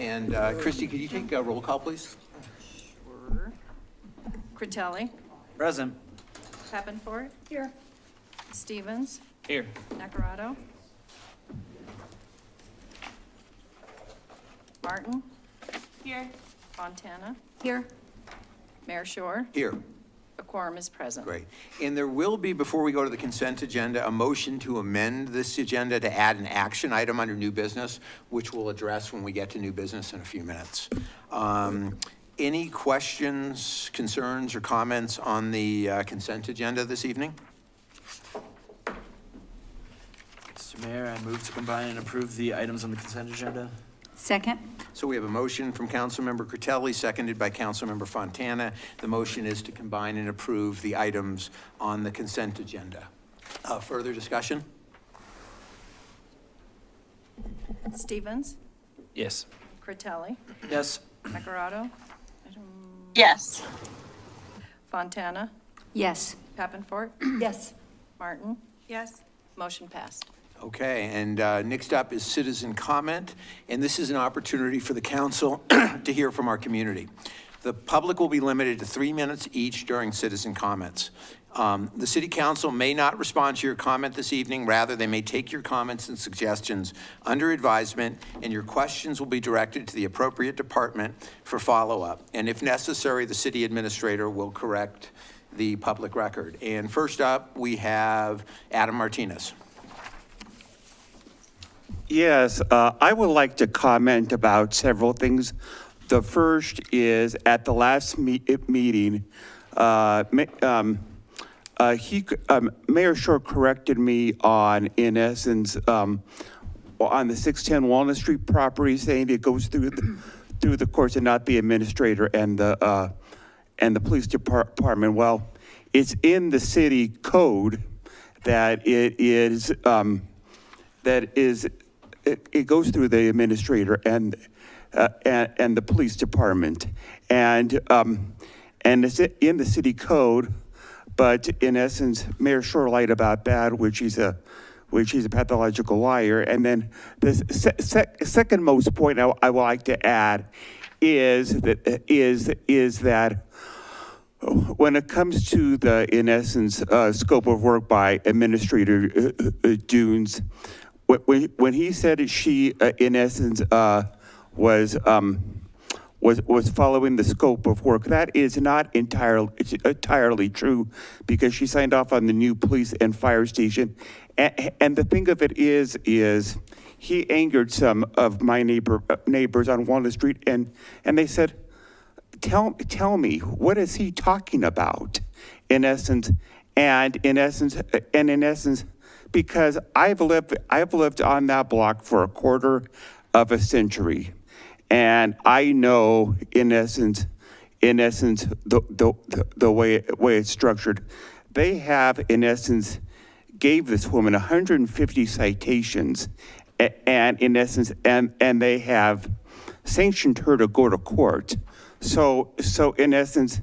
And Christy, could you take a roll call, please? Sure. Critelli. Present. Peppenfort. Here. Stevens. Here. Nacarado. Martin. Here. Fontana. Here. Mayor Shore. Here. A quorum is present. Great. And there will be, before we go to the consent agenda, a motion to amend this agenda to add an action item under new business, which we'll address when we get to new business in a few minutes. Any questions, concerns, or comments on the consent agenda this evening? Mr. Mayor, I move to combine and approve the items on the consent agenda. Second. So we have a motion from Councilmember Critelli, seconded by Councilmember Fontana. The motion is to combine and approve the items on the consent agenda. Further discussion? Stevens. Yes. Critelli. Yes. Nacarado. Yes. Fontana. Yes. Peppenfort. Yes. Martin. Yes. Motion passed. Okay, and next up is citizen comment, and this is an opportunity for the council to hear from our community. The public will be limited to 3 minutes each during citizen comments. The city council may not respond to your comment this evening. Rather, they may take your comments and suggestions under advisement, and your questions will be directed to the appropriate department for follow-up. And if necessary, the city administrator will correct the public record. And first up, we have Adam Martinez. Yes, I would like to comment about several things. The first is at the last meeting, Mayor Shore corrected me on, in essence, on the 610 Walnut Street property, saying it goes through the courts and not the administrator and the police department. Well, it's in the city code that it goes through the administrator and the police department, and it's in the city code. But in essence, Mayor Shore lied about that, which he's a pathological liar. And then the second most point I would like to add is that when it comes to the, in essence, scope of work by Administrator Dunes, when he said she, in essence, was following the scope of work, that is not entirely true, because she signed off on the new police and fire station. And the thing of it is he angered some of my neighbors on Walnut Street, and they said, tell me, what is he talking about? In essence, because I've lived on that block for a quarter of a century, and I know, in essence, the way it's structured. They have, in essence, gave this woman 150 citations, and in essence, and they have sanctioned her to go to court. So in essence,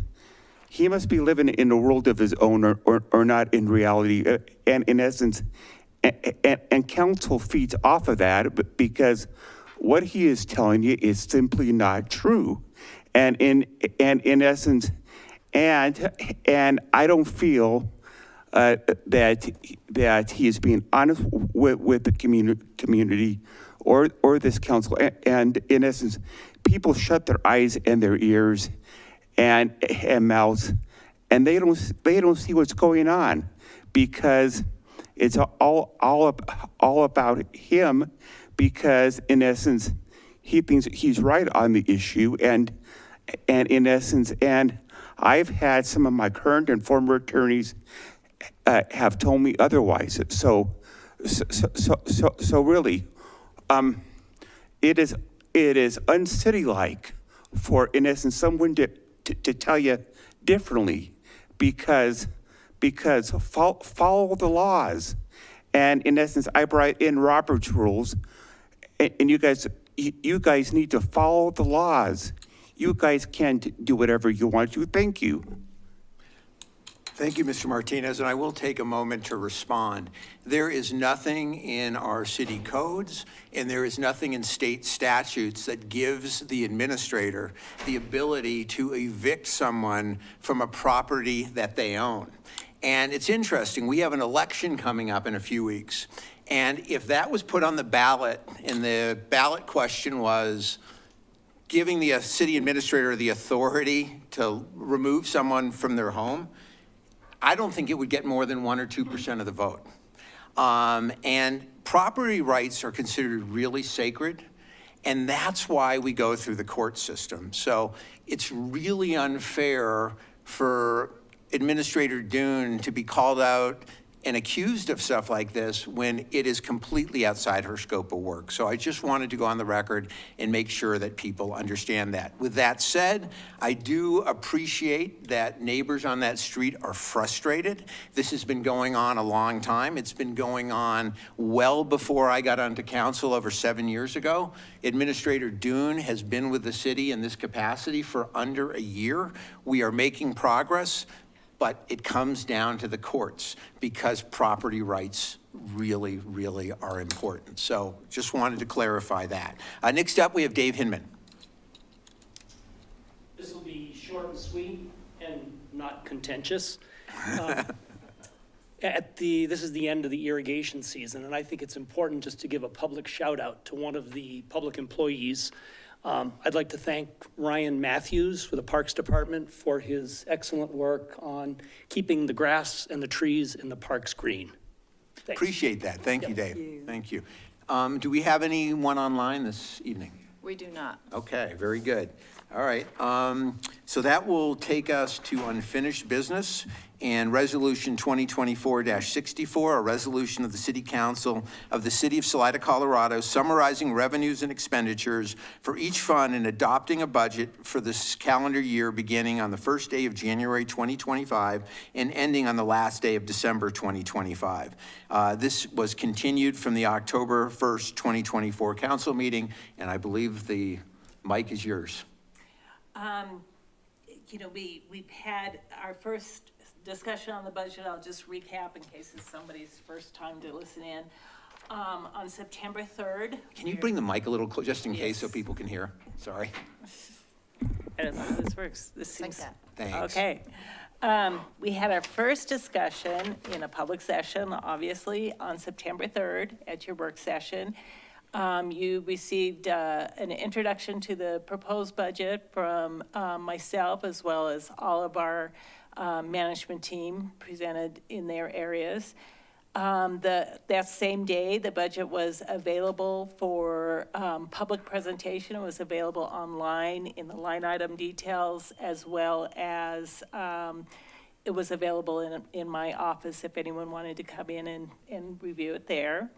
he must be living in a world of his own, or not in reality. And in essence, and council feeds off of that, because what he is telling you is simply not true. And in essence, and I don't feel that he is being honest with the community or this council. And in essence, people shut their eyes and their ears and mouths, and they don't see what's going on, because it's all about him, because in essence he thinks he's right on the issue, and in essence, and I've had some of my current and former attorneys have told me otherwise. So really, it is uncitylike for, in essence, someone to tell you differently, because follow the laws. And in essence, I brought in Robert's rules, and you guys need to follow the laws. You guys can't do whatever you want to. Thank you. Thank you, Mr. Martinez, and I will take a moment to respond. There is nothing in our city codes, and there is nothing in state statutes that gives the administrator the ability to evict someone from a property that they own. And it's interesting, we have an election coming up in a few weeks, and if that was put on the ballot, and the ballot question was giving the city administrator the authority to remove someone from their home, I don't think it would get more than 1 or 2% of the vote. And property rights are considered really sacred, and that's why we go through the court system. So it's really unfair for Administrator Dune to be called out and accused of stuff like this when it is completely outside her scope of work. So I just wanted to go on the record and make sure that people understand that. With that said, I do appreciate that neighbors on that street are frustrated. This has been going on a long time. It's been going on well before I got onto council over 7 years ago. Administrator Dune has been with the city in this capacity for under a year. We are making progress, but it comes down to the courts because property rights really, really are important. So just wanted to clarify that. Next up, we have Dave Hinman. This will be short and sweet and not contentious. This is the end of the irrigation season, and I think it's important just to give a public shout out to one of the public employees. I'd like to thank Ryan Matthews for the Parks Department for his excellent work on keeping the grass and the trees in the parks green. Thanks. Appreciate that. Thank you, Dave. Thank you. Do we have anyone online this evening? We do not. Okay, very good. All right, so that will take us to unfinished business and Resolution 2024-64, a resolution of the City Council of the City of Salida, Colorado, summarizing revenues and expenditures for each fund and adopting a budget for this calendar year beginning on the first day of January 2025 and ending on the last day of December 2025. This was continued from the October 1st, 2024 council meeting, and I believe the mic is yours. You know, we've had our first discussion on the budget. I'll just recap in case it's somebody's first time to listen in. On September 3rd. Can you bring the mic a little closer, just in case, so Yes. people can hear? Sorry. I don't know how this works. This Like seems. that. Thanks. Okay. We had our first discussion in a public session, obviously, on September 3rd at your work session. You received an introduction to the proposed budget from myself, as well as all of our management team presented in their areas. That same day, the budget was available for public presentation. It was available online in the line item details, as well as it was available in my office if anyone wanted to come in and review it there.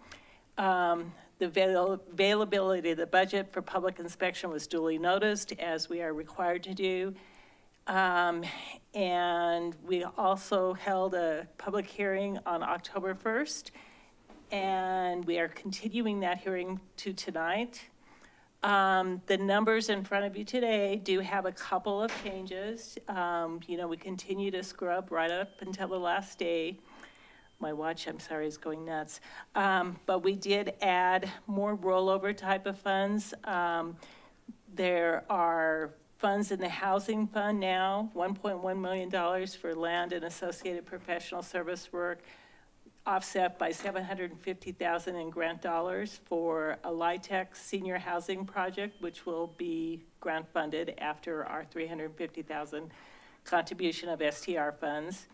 The availability of the budget for public inspection was duly noticed, as we are required to do. And we also held a public hearing on October 1st, and we are continuing that hearing to tonight. The numbers in front of you today do have a couple of changes. You know, we continue to scrub right up until the last day. My watch, I'm sorry, is going nuts. But we did add more rollover type of funds. There are funds in the housing fund now, $1.1 million for land and associated professional service work, offset by $750,000 in grant dollars for a LIHTC senior housing project, which will be grant funded after our $350,000 contribution of STR funds.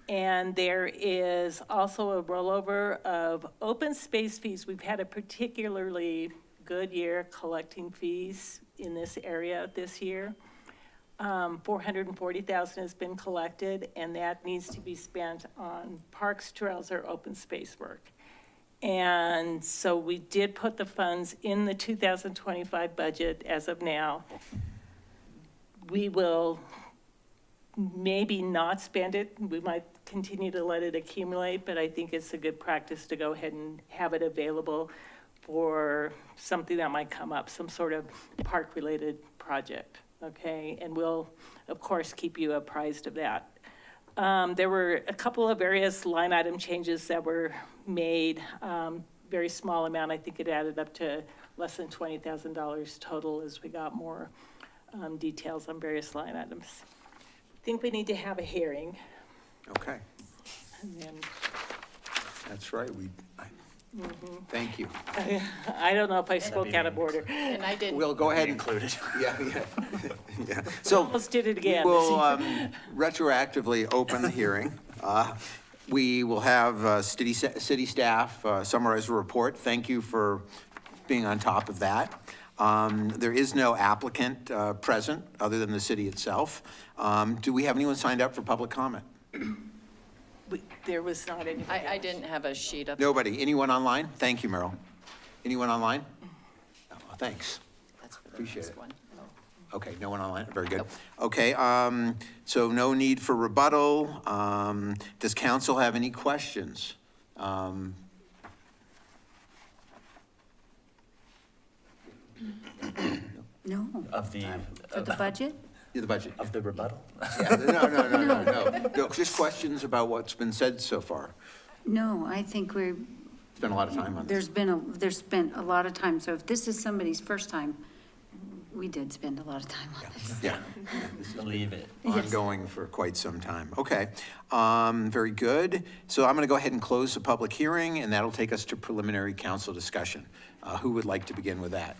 And there is also a rollover of open space fees. We've had a particularly good year collecting fees in this area this year. $440,000 has been collected, and that needs to be spent on parks, trails, or open space work. And so we did put the funds in the 2025 budget as of now. We will maybe not spend it. We might continue to let it accumulate, but I think it's a good practice to go ahead and have it available for something that might come up, some sort of park-related project, okay? And we'll, of course, keep you apprised of that. There were a couple of various line item changes that were made, very small amount. I think it added up to less than $20,000 total as we got more details on various line items. I think we need to have a hearing. Okay, And then, that's right. Thank you. I don't know if I spoke out of order. And I didn't. We'll go ahead and, Included. yeah. Yeah. So Almost did it again. we'll retroactively open the hearing. We will have city staff summarize the report. Thank you for being on top of that. There is no applicant present other than the city itself. Do we have anyone signed up for public comment? There was not any. I didn't have a sheet up. Nobody. Anyone online? Thank you, Merrill. Anyone online? Oh, thanks. That's for the Appreciate next it. one. Okay, no one online, very good. Nope. Okay, so no need for rebuttal. Does council have any questions? No, Of the, for the budget? Yeah, the budget. of the rebuttal? Yeah, no, just questions about what's been said so far. No, I think Spent a lot of time on this. there's been a lot of time, so if this is somebody's first time, we did spend a lot of time on this. Yeah, Believe it. ongoing for quite some time. Okay, very good. So I'm going to go ahead and close the public hearing, and that'll take us to preliminary council discussion. Who would like to begin with that?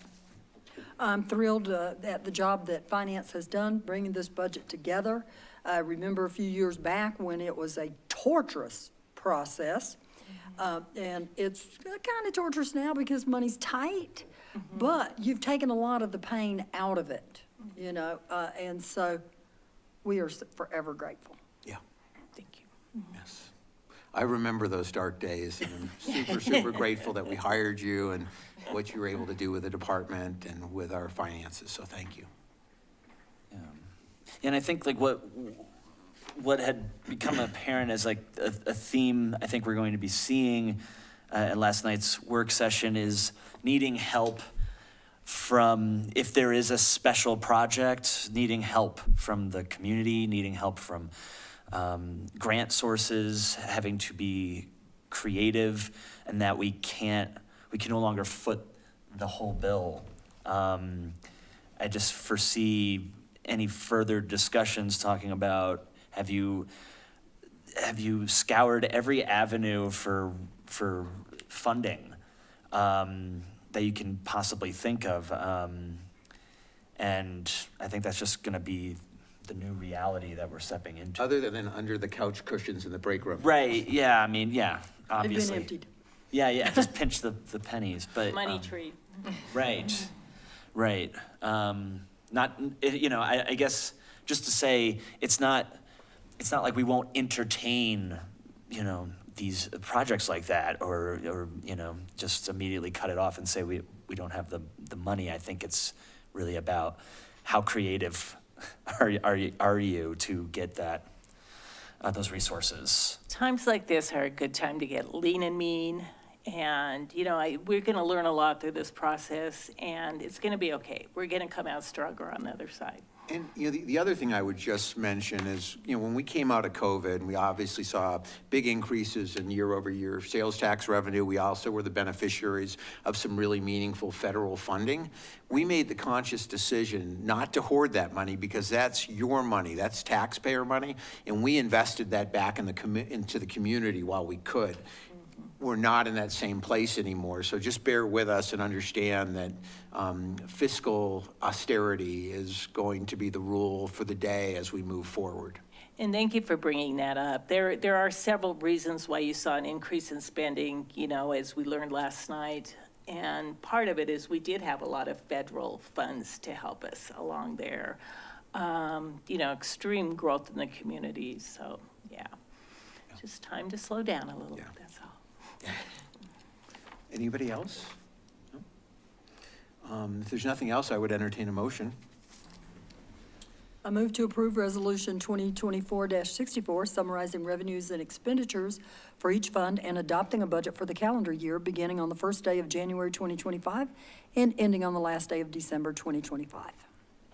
I'm thrilled at the job that finance has done, bringing this budget together. I remember a few years back when it was a torturous process. And it's kind of torturous now because money's tight, but you've taken a lot of the pain out of it, you know, and so we are forever grateful. Yeah, Thank you. yes. I remember those dark days, and I'm super grateful that we hired you and what you were able to do with the department and with our finances, so thank you. And I think like what had become apparent as like a theme I think we're going to be seeing at last night's work session is needing help from, if there is a special project, needing help from the community, needing help from grant sources, having to be creative, and that we can no longer foot the whole bill. I just foresee any further discussions talking about, have you scoured every avenue for funding that you can possibly think of? And I think that's just gonna be the new reality that we're stepping into. Other than under the couch cushions in the break room. Right, yeah, I mean, yeah, They've obviously. been emptied. Yeah, just pinch the pennies, but. Money tree. Right, right. Not, you know, I guess just to say, it's not like we won't entertain, you know, these projects like that, or, you know, just immediately cut it off and say we don't have the money. I think it's really about how creative are you to get that, those resources. Times like this are a good time to get lean and mean. And, you know, we're going to learn a lot through this process, and it's going to be okay. We're going to come out stronger on the other side. And, you know, the other thing I would just mention is, you know, when we came out of COVID, we obviously saw big increases in year-over-year sales tax revenue. We also were the beneficiaries of some really meaningful federal funding. We made the conscious decision not to hoard that money because that's your money, that's taxpayer money, and we invested that back into the community while we could. We're not in that same place anymore, so just bear with us and understand that fiscal austerity is going to be the rule for the day as we move forward. And thank you for bringing that up. There are several reasons why you saw an increase in spending, you know, as we learned last night. And part of it is we did have a lot of federal funds to help us along there. You know, extreme growth in the community, so yeah. Just time to slow down a little, Yeah. that's all. Anybody else? No? If there's nothing else, I would entertain a motion. I move to approve Resolution 2024-64, summarizing revenues and expenditures for each fund and adopting a budget for the calendar year beginning on the first day of January 2025 and ending on the last day of December 2025.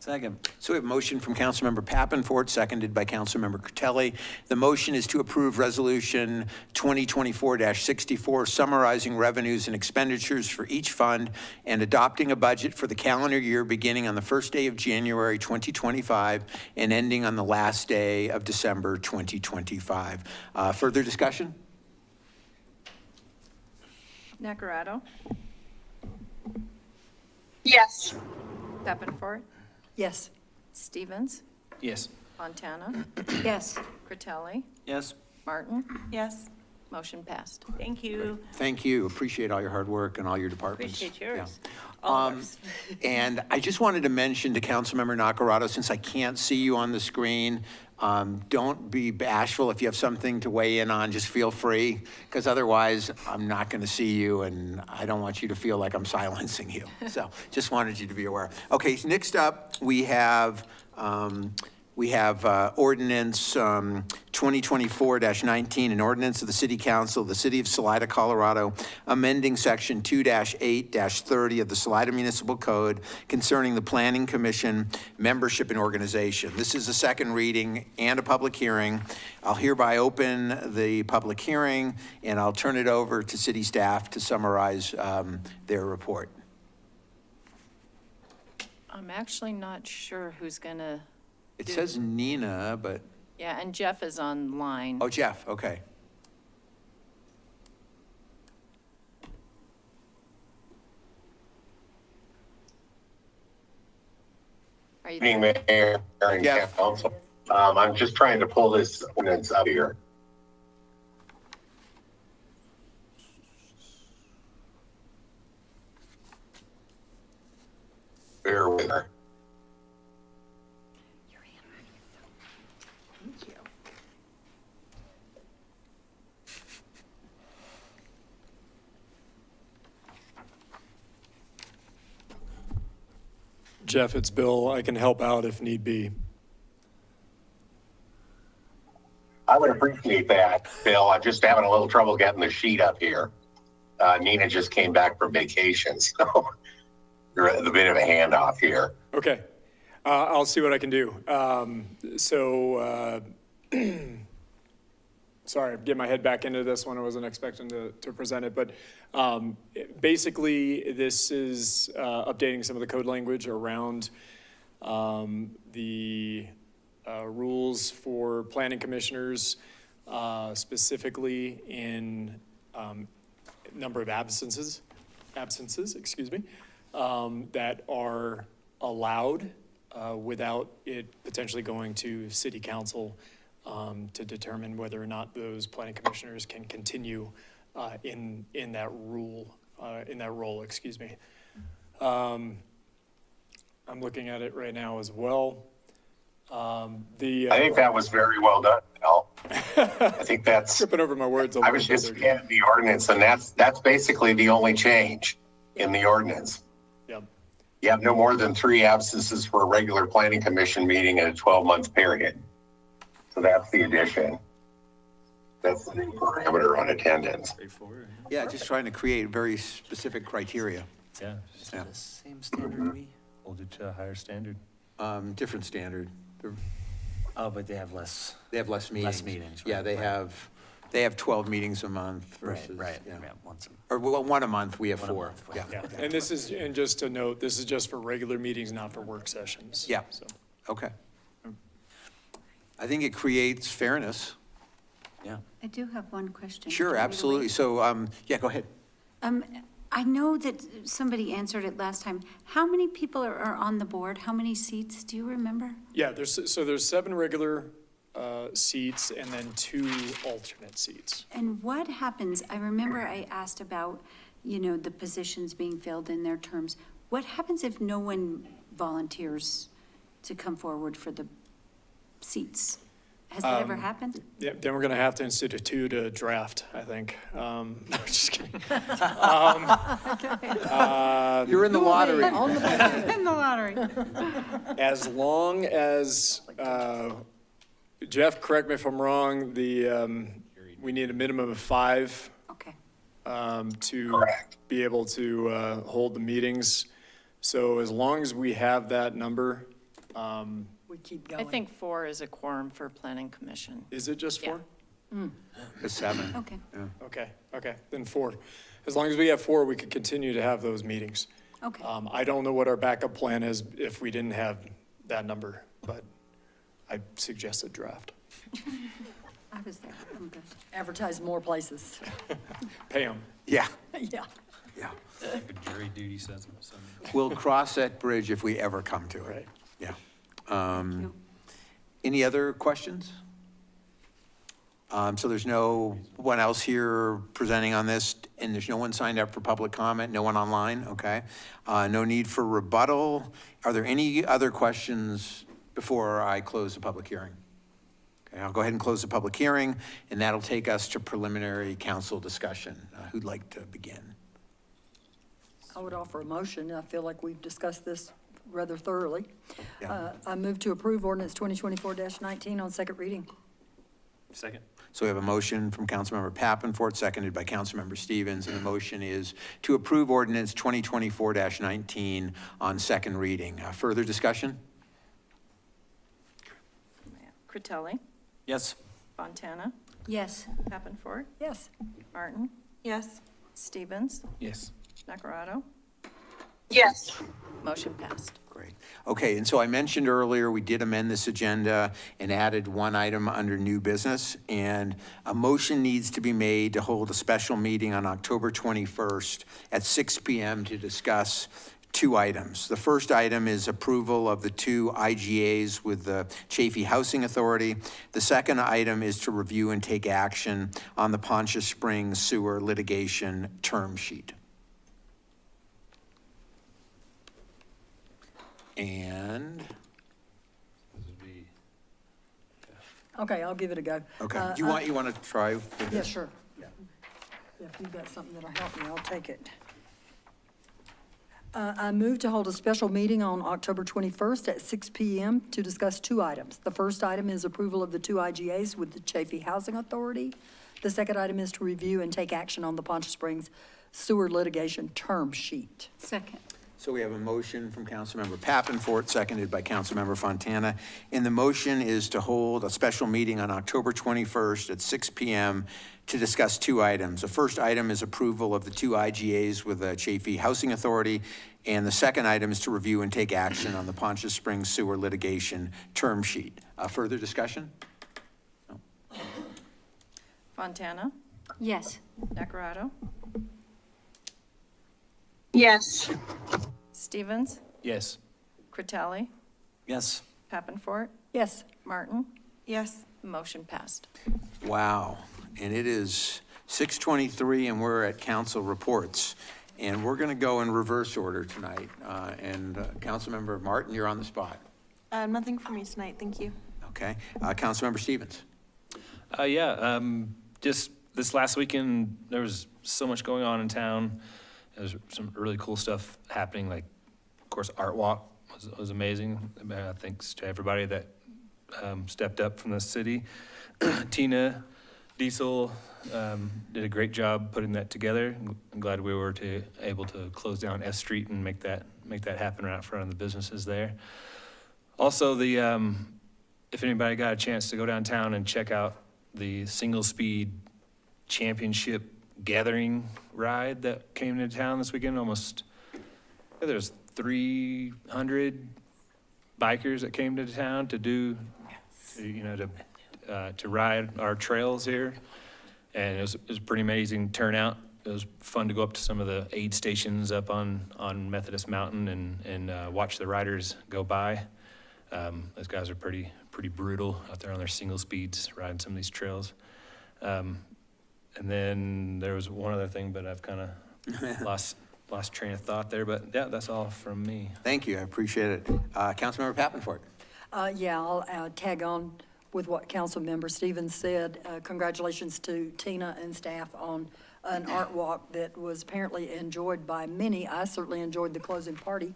Second. So we have a motion from Councilmember Pappenfort, seconded by Councilmember Curtelli. The motion is to approve Resolution 2024-64, summarizing revenues and expenditures for each fund and adopting a budget for the calendar year beginning on the first day of January 2025 and ending on the last day of December 2025. Further discussion? Nacarado, Yes. Davenport, Yes. Stevens, Yes. Fontana, Yes. Critelli, Yes. Martin, Yes, motion passed. thank you. Thank you. Appreciate all your hard work and all your departments. Appreciate Yeah. yours. All of ours. And I just wanted to mention to Councilmember Nacarado, since I can't see you on the screen, don't be bashful. If you have something to weigh in on, just feel free, because otherwise I'm not going to see you, and I don't want you to feel like I'm silencing you. So just wanted you to be aware. Okay, so next up, we have Ordinance 2024-19, an ordinance of the City Council of the City of Salida, Colorado, amending Section 2-8-30 of the Salida Municipal Code concerning the Planning Commission membership and organization. This is a second reading and a public hearing. I'll hereby open the public hearing, and I'll turn it over to city staff to summarize their report. I'm actually not sure who's gonna, It says Nina, but, yeah, and Jeff is online. oh, Jeff, okay. Are you Evening, there? Mayor and Yeah. Council. I'm just trying to pull this ordinance up here. Bear with her. Jeff, it's Bill. I can help out if need be. I would appreciate that, Bill. I'm just having a little trouble getting the sheet up here. Nina just came back from vacation, so you're at a bit of a handoff here. Okay, I'll see what I can do. Sorry, get my head back into this one. I wasn't expecting to present it, but basically, this is updating some of the code language around the rules for planning commissioners, specifically in number of absences, excuse me, that are allowed without it potentially going to city council to determine whether or not those planning commissioners can continue in that role, excuse me. I'm looking at it right now as well. I think that was very well done, Bill. I think that's, Tripping over my words a I little was bit just there. scanning the ordinance, and that's basically the only change in the ordinance. Yep. You have no more than 3 absences for a regular planning commission meeting in a 12-month period. So that's the addition. That's the new parameter on attendance. Yeah, just trying to create very specific criteria. Yeah. Is Yeah. it the same standard we? Hold it to a higher standard. Different standard. Oh, but they have less. They have less meetings. Less meetings, Yeah, right, they right. have 12 meetings a month Right, versus. right. yeah. Yeah, once. Or well, one a month, we have One a 4. month, Yeah. Yeah, and this is, and just to note, this is just for regular meetings, not for work sessions. Yeah. So, Okay. I think it creates fairness. Yeah. I do have one question. Sure, Can we absolutely. wait? So, yeah, go ahead. I know that somebody answered it last time. How many people are on the board? How many seats? Do you remember? yeah, there's 7 regular seats and then 2 alternate seats. And what happens, I remember I asked about, the positions being filled in their terms. What happens if no one volunteers to come forward for the seats? Has that ever happened? Yeah, then we're gonna have to institute a draft, I think. No, just kidding. You're in the lottery. In the lottery. As long as, Jeff, correct me if I'm wrong, we need a minimum of 5 Okay. to Correct. be able to hold the meetings. So as long as we have that number, We keep I going. think 4 is a quorum for planning commission. Is it just Yeah. 4? It's 7. Okay. Okay, then 4. As long as we have 4, we could continue to have those meetings. Okay. I don't know what our backup plan is if we didn't have that number, but I suggest a draft. I was there. I'm good. Advertise more places. Pay them. Yeah, Yeah. yeah. Jury duty says so. We'll cross that bridge if we ever come to it. Right. Yeah. Any other questions? So there's no one else here presenting on this, and there's no one signed up for public comment, no one online, okay? No need for rebuttal. Are there any other questions before I close the public hearing? Okay, I'll go ahead and close the public hearing, and that'll take us to preliminary council discussion. Who'd like to begin? I would offer a motion. I feel like we've discussed this rather thoroughly. Yeah. I move to approve ordinance 2024-19 on second reading. Second. So we have a motion from Councilmember Pappenfort, seconded by Councilmember Stevens, and the motion is to approve ordinance 2024-19 on second reading. Further discussion? Critelli, Yes. Fontana, Yes. Pappenfort, Yes. Martin, Yes. Stevens, Yes. Nacarado. Yes. Motion passed. Great. Okay, and so I mentioned earlier, we did amend this agenda and added one item under new business, and a motion needs to be made to hold a special meeting on October 21st at 6 p.m. to discuss two items. The first item is approval of the two IGAs with the Chafee Housing Authority. The second item is to review and take action on the Poncha Springs sewer litigation term sheet. And, Okay, I'll give it a go. okay, you want to try? with Yeah, this? sure. If you've got something that'll help me, I'll take it. I move to hold a special meeting on October 21st at 6 p.m. to discuss two items. The first item is approval of the two IGAs with the Chafee Housing Authority. The second item is to review and take action on the Poncha Springs sewer litigation term sheet. Second. So we have a motion from Councilmember Pappenfort, seconded by Councilmember Fontana. And the motion is to hold a special meeting on October 21st at 6 p.m. to discuss two items. The first item is approval of the two IGAs with the Chafee Housing Authority, and the second item is to review and take action on the Poncha Springs sewer litigation term sheet. Further discussion? Fontana, Yes. Nacarado, Yes. Stevens, Yes. Critelli, Yes. Pappenfort, Yes. Martin. Yes. Motion passed. Wow, and it is 6:23 and we're at council reports. And we're gonna go in reverse order tonight. Councilmember Martin, you're on the spot. Nothing for me tonight, thank you. Okay, Councilmember Stevens. Just this last weekend, there was so much going on in town. There's some really cool stuff happening, like, of course, Art Walk was amazing. Thanks to everybody that stepped up from the city. Tina Diesel did a great job putting that together. I'm glad we were able to close down F Street and make that happen right out front of the businesses there. Also, if anybody got a chance to go downtown and check out the single speed championship gathering ride that came into town this weekend, there's 300 bikers that came to town to ride our trails here. And it was a pretty amazing turnout. It was fun to go up to some of the aid stations up on Methodist Mountain and watch the riders go by. Those guys are pretty brutal out there on their single speeds riding some of these trails. And then there was one other thing, but I've kind of lost train of thought there. But yeah, that's all from me. Thank you, I appreciate it. Councilmember Pappenfort. I'll tag on with what Councilmember Stevens said. Congratulations to Tina and staff on an art walk that was apparently enjoyed by many. I certainly enjoyed the closing party.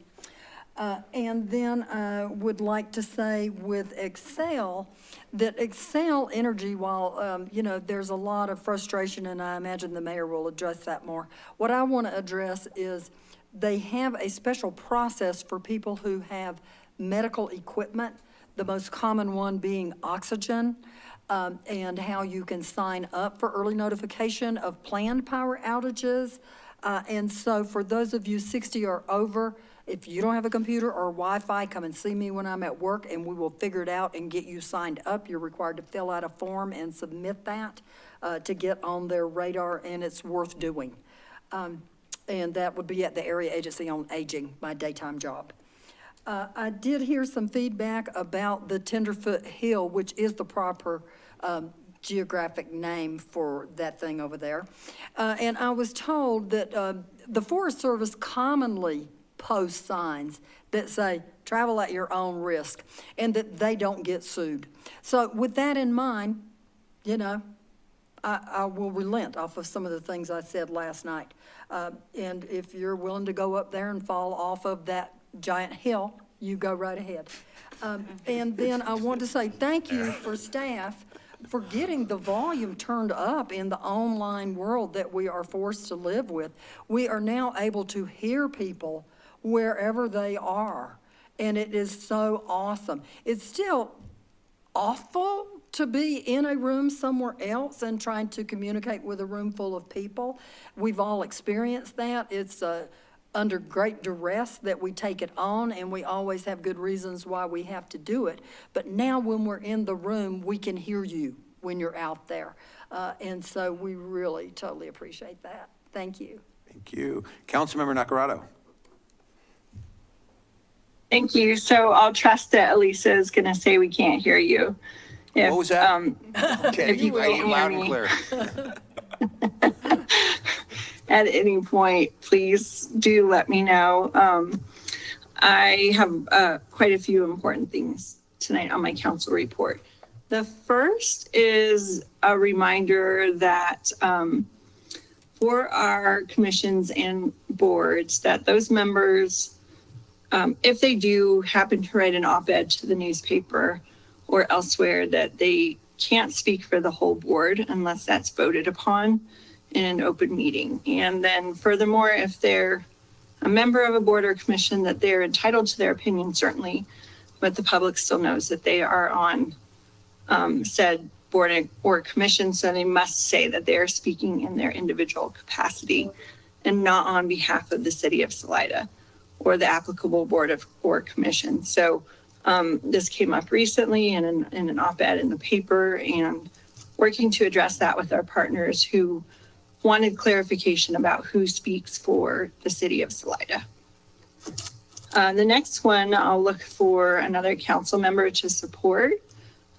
And then I would like to say with Excel, that Excel Energy, while, there's a lot of frustration, and I imagine the mayor will address that more. What I want to address is they have a special process for people who have medical equipment, the most common one being oxygen, and how you can sign up for early notification of planned power outages. And so for those of you 60 or over, if you don't have a computer or Wi-Fi, come and see me when I'm at work, and we will figure it out and get you signed up. You're required to fill out a form and submit that to get on their radar, and it's worth doing. And that would be at the Area Agency on Aging, my daytime job. I did hear some feedback about the Tenderfoot Hill, which is the proper geographic name for that thing over there. And I was told that the Forest Service commonly posts signs that say, travel at your own risk, and that they don't get sued. So with that in mind, you know, I will relent off of some of the things I said last night. And if you're willing to go up there and fall off of that giant hill, you go right ahead. And then I want to say thank you for staff for getting the volume turned up in the online world that we are forced to live with. We are now able to hear people wherever they are, and it is so awesome. It's still awful to be in a room somewhere else and trying to communicate with a room full of people. We've all experienced that. It's under great duress that we take it on, and we always have good reasons why we have to do it. But now when we're in the room, we can hear you when you're out there. And so we really totally appreciate that. Thank you. Thank you. Councilmember Nacarado. Thank you. So I'll trust that Elisa is going to say we can't hear you. If, What was that? Okay, if you I can't hear hear loud and me. clear. At any point, please do let me know. I have quite a few important things tonight on my council report. The first is a reminder that for our commissions and boards, that those members, if they do happen to write an op-ed to the newspaper or elsewhere, that they can't speak for the whole board unless that's voted upon in an open meeting. And then furthermore, if they're a member of a board or commission, that they're entitled to their opinion, certainly, but the public still knows that they are on said board or commission, so they must say that they are speaking in their individual capacity and not on behalf of the city of Salida or the applicable board of or commission. So this came up recently in an op-ed in the paper, and working to address that with our partners who wanted clarification about who speaks for the city of Salida. The next one, I'll look for another council member to support.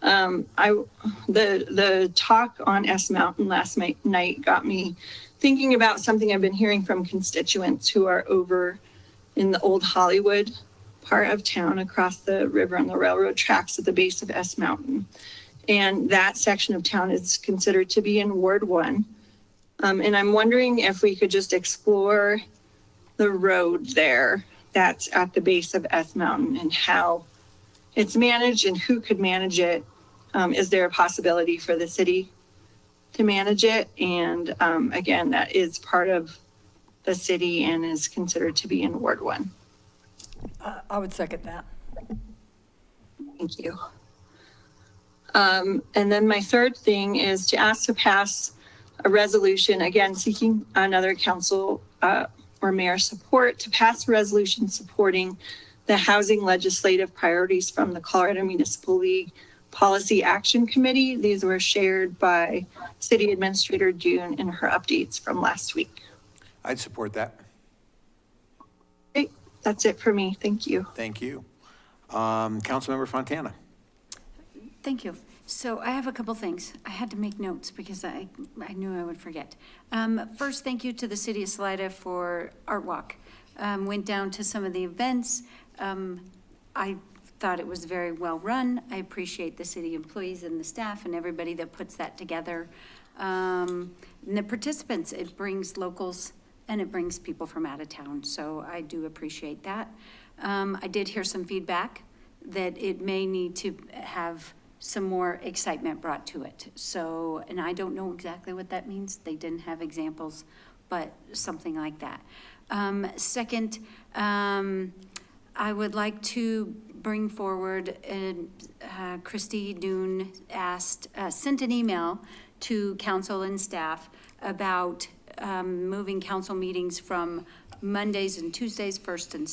The talk on S Mountain last night got me thinking about something I've been hearing from constituents who are over in the old Hollywood part of town across the river on the railroad tracks at the base of S Mountain. And that section of town is considered to be in Ward 1. And I'm wondering if we could just explore the road there that's at the base of S Mountain and how it's managed and who could manage it. Is there a possibility for the city to manage it? And again, that is part of the city and is considered to be in Ward 1. I would second that. Thank you. And then my third thing is to ask to pass a resolution, again, seeking another council or mayor support to pass a resolution supporting the housing legislative priorities from the Colorado Municipal League Policy Action Committee. These were shared by City Administrator June in her updates from last week. I'd support that. Okay, that's it for me. Thank you. Thank you. Councilmember Fontana. Thank you. So I have a couple things. I had to make notes because I knew I would forget. First, thank you to the City of Salida for Art Walk. Went down to some of the events. I thought it was very well run. I appreciate the city employees and the staff and everybody that puts that together. And the participants, it brings locals and it brings people from out of town. So I do appreciate that. I did hear some feedback that it may need to have some more excitement brought to it. So, and I don't know exactly what that means. They didn't have examples, but something like that. Second, I would like to bring forward, Christy Dune sent an email to council and staff about moving council meetings from Mondays and Tuesdays, first and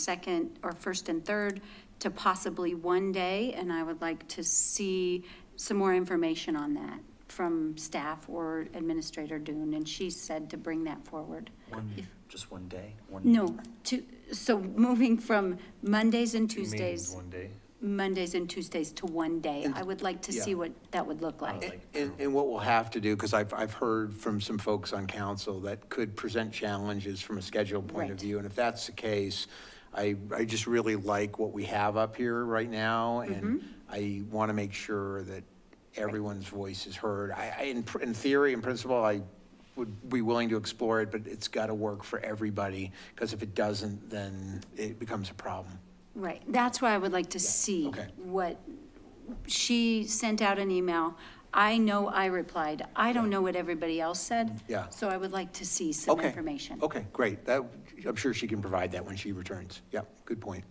third, to possibly one day, and I would like to see some more information on that from staff or Administrator Dune, and she said to bring that forward. Just one day? No, so moving from Mondays and Two meetings Tuesdays, one day. Mondays and Tuesdays to one day. I would like to see Yeah. what that would look like. And what we'll have to do, because I've heard from some folks on council that could present challenges from a schedule point of Right. view. And if that's the case, I just really like what we have up here right now. And I want to make sure that everyone's voice is heard. In theory, in principle, I would be willing to explore it, but it's got to work for everybody, because if it doesn't, then it becomes a problem. Right, that's why I would like to see okay. what, she sent out an email. I know I replied. I don't know what everybody else said. Yeah. So I would like to see some Okay. information. Okay, great. I'm sure she can provide that when she returns. Yeah, good point.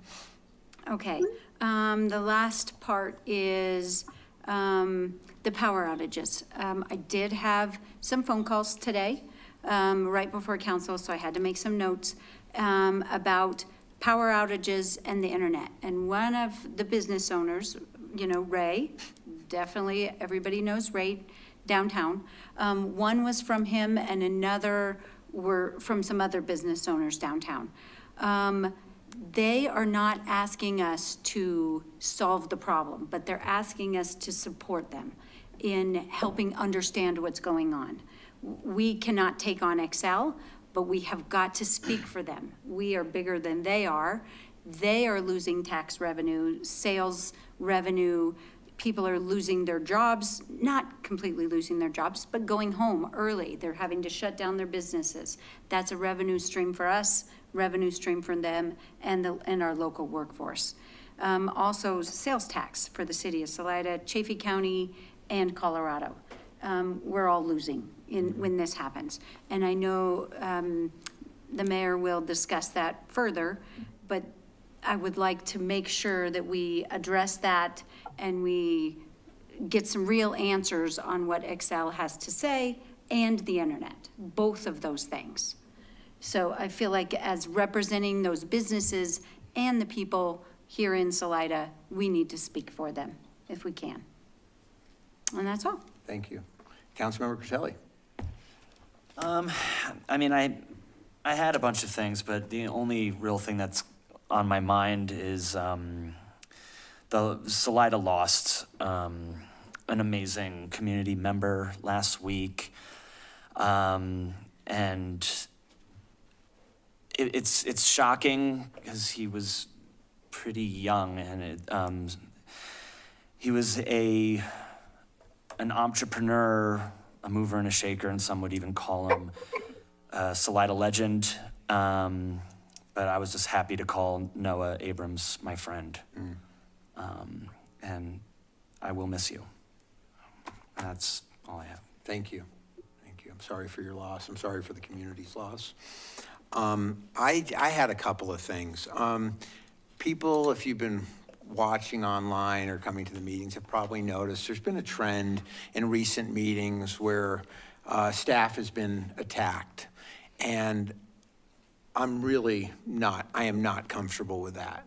Okay, the last part is the power outages. I did have some phone calls today, right before council, so I had to make some notes about power outages and the internet. And one of the business owners, Ray, definitely everybody knows Ray downtown. One was from him and another were from some other business owners downtown. They are not asking us to solve the problem, but they're asking us to support them in helping understand what's going on. We cannot take on Excel, but we have got to speak for them. We are bigger than they are. They are losing tax revenue, sales revenue. People are losing their jobs, not completely losing their jobs, but going home early. They're having to shut down their businesses. That's a revenue stream for us, revenue stream for them, and our local workforce. Also, sales tax for the city of Salida, Chaffey County, and Colorado. We're all losing when this happens. And I know the mayor will discuss that further, but I would like to make sure that we address that and we get some real answers on what Excel has to say and the internet, both of those things. So I feel like as representing those businesses and the people here in Salida, we need to speak for them if we can. And that's all. Thank you. Councilmember Critelli. I mean, I had a bunch of things, but the only real thing that's on my mind is the Salida lost an amazing community member last week. And it's shocking because he was pretty young, and he was an entrepreneur, a mover and a shaker, and some would even call him a Salida legend. But I was just happy to call Noah Abrams my friend. And I will miss you. That's all I have. Thank you. Thank you. I'm sorry for your loss. I'm sorry for the community's loss. I had a couple of things. People, if you've been watching online or coming to the meetings, have probably noticed there's been a trend in recent meetings where staff has been attacked. And I am not comfortable with that.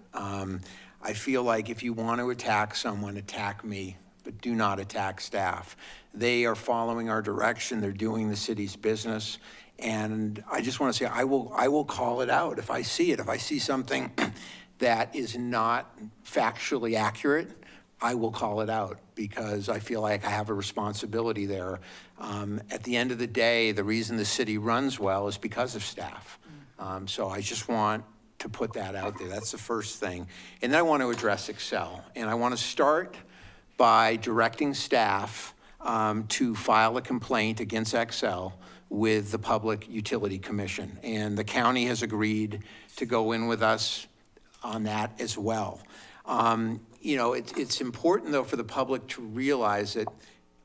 I feel like if you want to attack someone, attack me, but do not attack staff. They are following our direction. They're doing the city's business. And I just want to say, I will call it out if I see it. If I see something that is not factually accurate, I will call it out because I feel like I have a responsibility there. At the end of the day, the reason the city runs well is because of staff. So I just want to put that out there. That's the first thing. And then I want to address Excel. And I want to start by directing staff to file a complaint against Excel with the Public Utility Commission. And the county has agreed to go in with us on that as well. It's important, though, for the public to realize that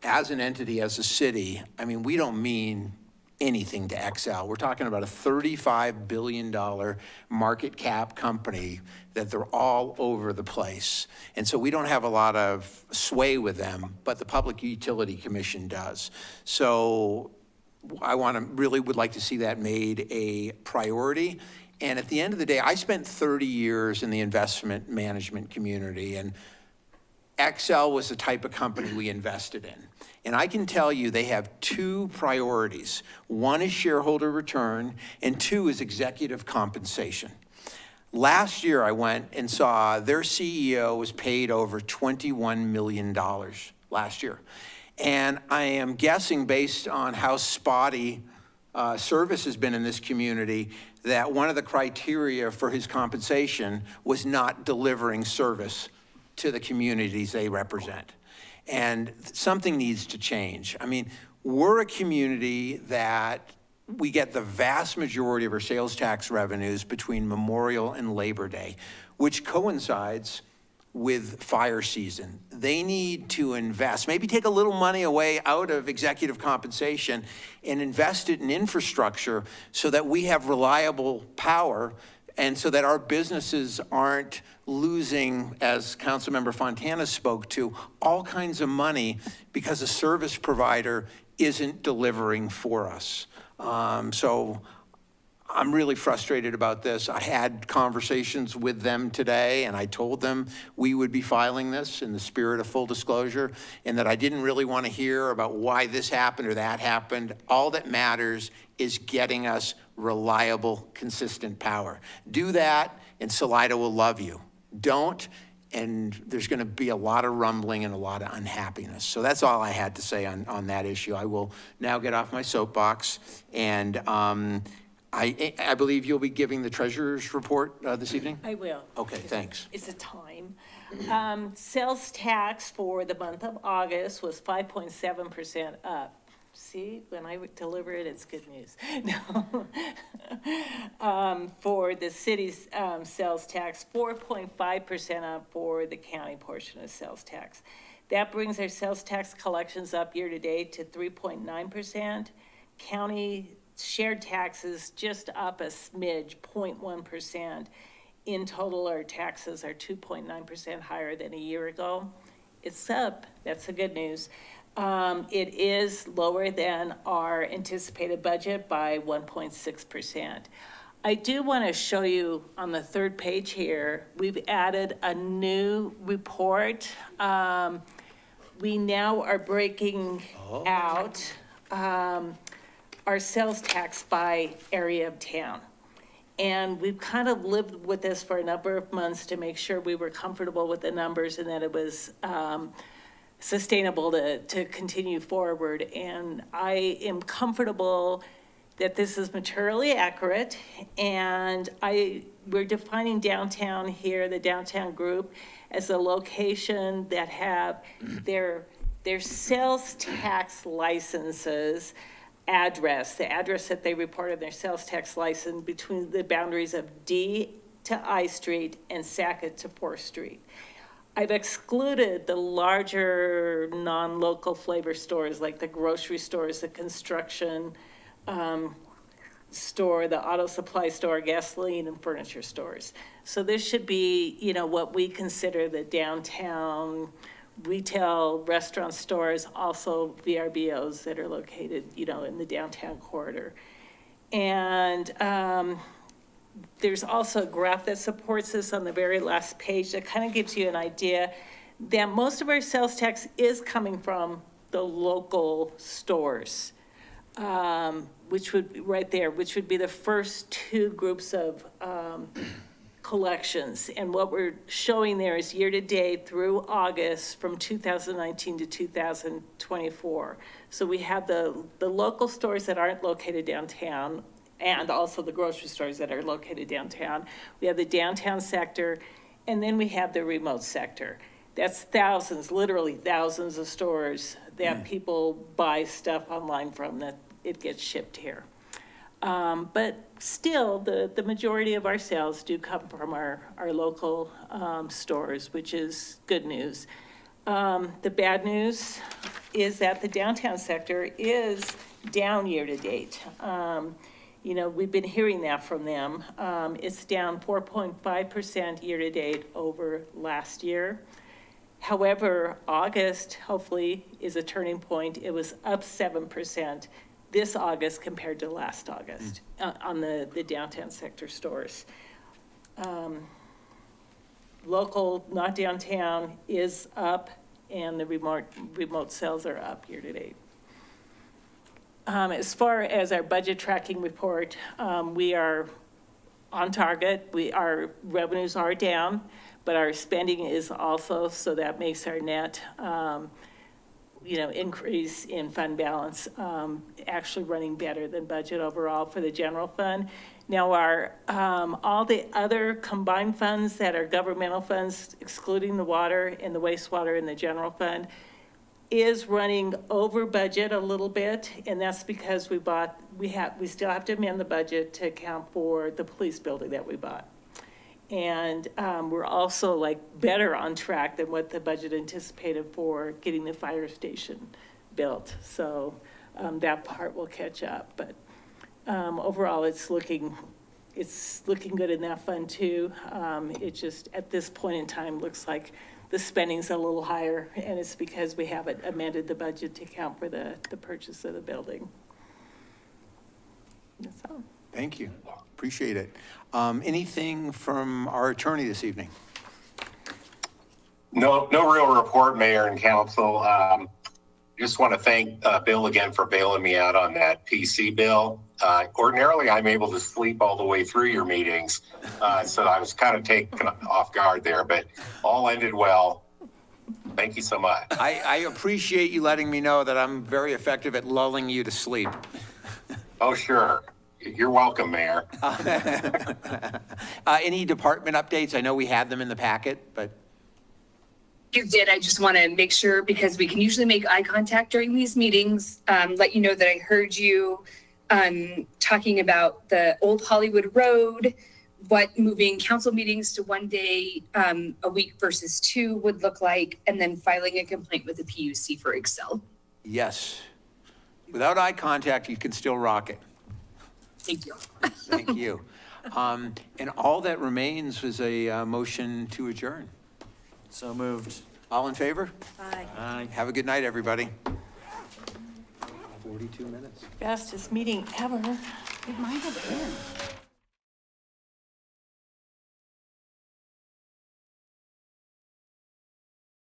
as an entity, as a city, I mean, we don't mean anything to Excel. We're talking about a $35 billion market cap company that they're all over the place. And so we don't have a lot of sway with them, but the Public Utility Commission does. So I really would like to see that made a priority. And at the end of the day, I spent 30 years in the investment management community, and Excel was the type of company we invested in. And I can tell you they have two priorities. One is shareholder return, and two is executive compensation. Last year, I went and saw their CEO was paid over $21 million last year. And I am guessing, based on how spotty service has been in this community, that one of the criteria for his compensation was not delivering service to the communities they represent. And something needs to change. I mean, we're a community that we get the vast majority of our sales tax revenues between Memorial and Labor Day, which coincides with fire season. They need to invest, maybe take a little money away out of executive compensation and invest it in infrastructure so that we have reliable power and so that our businesses aren't losing, as Councilmember Fontana spoke to, all kinds of money because a service provider isn't delivering for us. So I'm really frustrated about this. I had conversations with them today, and I told them we would be filing this in the spirit of full disclosure, and that I didn't really want to hear about why this happened or that happened. All that matters is getting us reliable, consistent power. Do that, and Salida will love you. Don't, and there's going to be a lot of rumbling and a lot of unhappiness. So that's all I had to say on that issue. I will now get off my soapbox, and I believe you'll be giving the treasurer's report this evening? I will. Okay, thanks. It's a time. Sales tax for the month of August was 5.7% up. See, when I deliver it, it's good news. No. For the city's sales tax, 4.5% up for the county portion of sales tax. That brings our sales tax collections up year to date to 3.9%. County shared taxes just up a smidge, 0.1%. In total, our taxes are 2.9% higher than a year ago. It's up, that's the good news. It is lower than our anticipated budget by 1.6%. I do want to show you on the third page here, we've added a new report. We now are breaking out our sales tax by area of town. And we've kind of lived with this for a number of months to make sure we were comfortable with the numbers and that it was sustainable to continue forward. And I am comfortable that this is materially accurate. And we're defining downtown here, the downtown group, as a location that have their sales tax licenses address, the address that they report on their sales tax license between the boundaries of D to I Street and Sackett to 4th Street. I've excluded the larger non-local flavor stores like the grocery stores, the construction store, the auto supply store, gasoline and furniture stores. So this should be, what we consider the downtown retail restaurant stores, also VRBOs that are located, in the downtown corridor. And there's also a graph that supports this on the very last page that kind of gives you an idea that most of our sales tax is coming from the local stores, which would be right there, which would be the first two groups of collections. And what we're showing there is year-to-date through August from 2019 to 2024. So we have the local stores that aren't located downtown and also the grocery stores that are located downtown. We have the downtown sector, and then we have the remote sector. That's thousands, literally thousands of stores that people buy stuff online from that it gets shipped here. But still, the majority of our sales do come from our local stores, which is good news. The bad news is that the downtown sector is down year-to-date. You know, we've been hearing that from them. It's down 4.5% year-to-date over last year. However, August hopefully is a turning point. It was up 7% this August compared to last August on the downtown sector stores. Local, not downtown, is up, and the remote sales are up year-to-date. As far as our budget tracking report, we are on target. Our revenues are down, but our spending is also, so that makes our net, increase in fund balance actually running better than budget overall for the general fund. Now, our all the other combined funds that are governmental funds, excluding the water and the wastewater and the general fund, is running over budget a little bit, and that's because we still have to amend the budget to account for the police building that we bought. And we're also better on track than what the budget anticipated for getting the fire station built. So that part will catch up, but overall it's looking good in that fund too. It just at this point in time looks like the spending's a little higher, and it's because we haven't amended the budget to account for the purchase of the building. That's all. Thank you. Appreciate it. Anything from our attorney this evening? No real report, Mayor and Council. Just want to thank Bill again for bailing me out on that PC bill. Ordinarily, I'm able to sleep all the way through your meetings, so I was kind of taken off guard there, but all ended well. Thank you so much. I appreciate you letting me know that I'm very effective at lulling you to sleep. Oh, sure. You're welcome, Mayor. Any department updates? I know we had them in the packet, but. You did. I just want to make sure, because we can usually make eye contact during these meetings, let you know that I heard you talking about the old Hollywood Road, what moving council meetings to one day a week versus two would look like, and then filing a complaint with the PUC for Excel. Yes. Without eye contact, you can still rock it. Thank you. Thank you. And all that remains was a motion to adjourn. So moved. All in favor? Aye. Have a good night, everybody. 42 minutes. Fastest meeting ever. It might have been.